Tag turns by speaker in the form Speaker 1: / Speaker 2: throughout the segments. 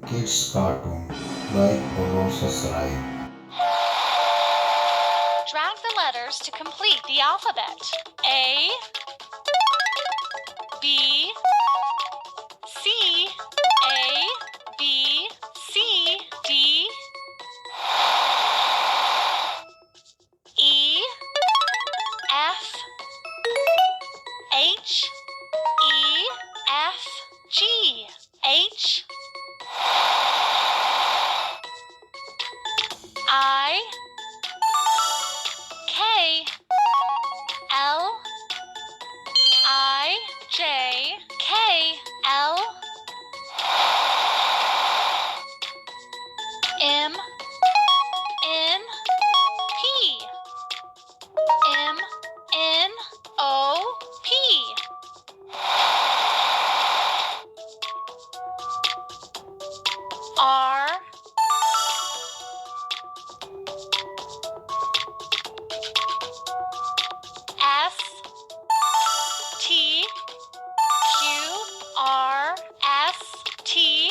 Speaker 1: Kids cartoon like Bolosa's Rhyme.
Speaker 2: Drag the letters to complete the alphabet. A, B, C, A, B, C, D, E, F, H, E, F, G, H, I, K, L, I, J, K, L, M, N, P, M, N, O, P, R, S, T, Q, R, S, T,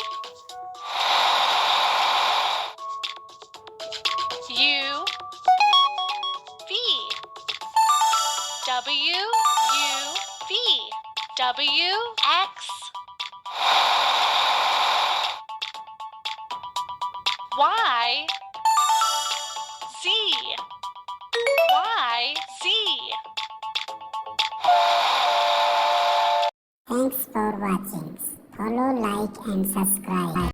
Speaker 2: U, V, W, U, V, W, X, Y, Z, Y, Z.
Speaker 3: Thanks for watching. Follow, like and subscribe.